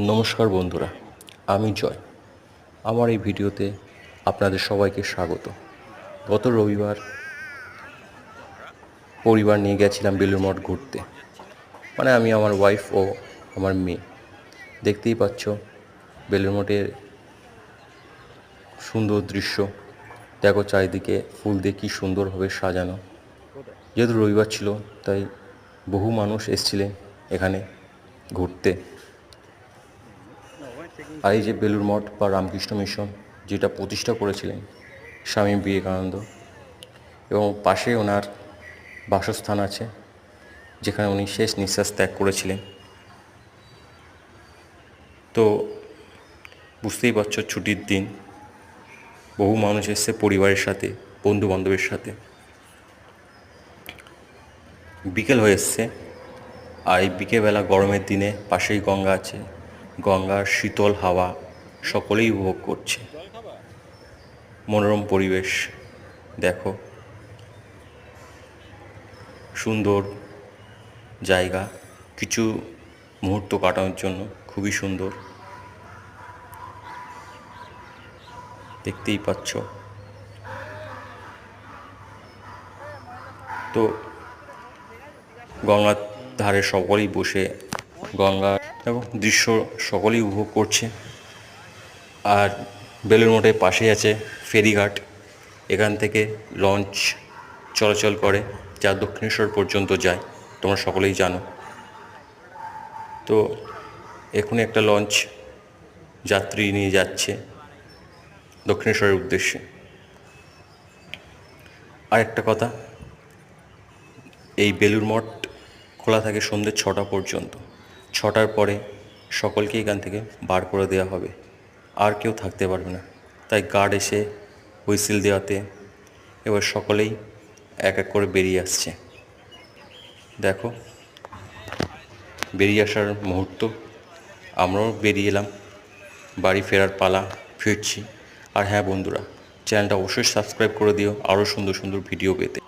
নমস্কার বন্ধুরা, আমি জয়। আমার এই ভিডিওতে আপনাদের সবাইকে স্বাগত। গত রবিবার পরিবার নিয়ে গেছিলাম বেলুড় মঠ ঘুরতে। আমি, আমার ওয়াইফ ও আমার মেয়ে। দেখতেই পাচ্ছ বেলুড় মঠের সুন্দর দৃশ্য। দেখো চারিদিকে ফুল দিয়ে কী সুন্দরভাবে সাজানো। যেহেতু রবিবার ছিল তাই বহু মানুষ এসেছিলেন এখানে ঘুরতে। আর এই যে বেলুড় মঠ বা রামকৃষ্ণ মিশন যেটা প্রতিষ্ঠা করেছিলেন স্বামী বিবেকানন্দ, এবং পাশে ওনার বাসস্থান আছে যেখানে উনি শেষ নিঃশ্বাস ত্যাগ করেছিলেন। তো বুঝতেই পারছো ছুটির দিন, বহু মানুষ এসছে পরিবারের সাথে, বন্ধু বান্ধবের সাথে। বিকেল হয়ে এসছে, আর এই বিকেলবেলা গরমের দিনে পাশেই গঙ্গা আছে, গঙ্গার শীতল হাওয়া সকলেই উপভোগ করছে। মনোরম পরিবেশ, দেখো সুন্দর জায়গা, কিছু মুহূর্ত কাটানোর জন্য খুবই সুন্দর। দেখতেই পাচ্ছ। তো গঙ্গার ধারে সকলেই বসে গঙ্গার এবং দৃশ্য সকলেই উপভোগ করছে। আর বেলুড় মঠের পাশেই আছে ফেরিঘাট, এখান থেকে লঞ্চ চলাচল করে যা দক্ষিণেশ্বর পর্যন্ত যায়, তোমরা সকলেই জানো। তো এখনই একটা লঞ্চ যাত্রী নিয়ে যাচ্ছে দক্ষিণেশ্বরের উদ্দেশ্যে। আর একটা কথা, এই বেলুড় মঠ খোলা থাকে সন্ধ্যে 6টা পর্যন্ত। 6টার পরে সকলকে এখান থেকে বার করে দেওয়া হবে, আর কেউ থাকতে পারবে না। তাই গার্ড এসে হুইসেল দেওয়াতে এবার সকলেই এক এক করে বেরিয়ে আসছে। দেখো বেরিয়ে আসার মুহূর্ত, আমরাও বেরিয়ে এলাম, বাড়ি ফেরার পালা, ফিরছি। আর হ্যাঁ বন্ধুরা, চ্যানেলটা অবশ্যই সাবস্ক্রাইব করে দিও আরও সুন্দর সুন্দর ভিডিও পেতে।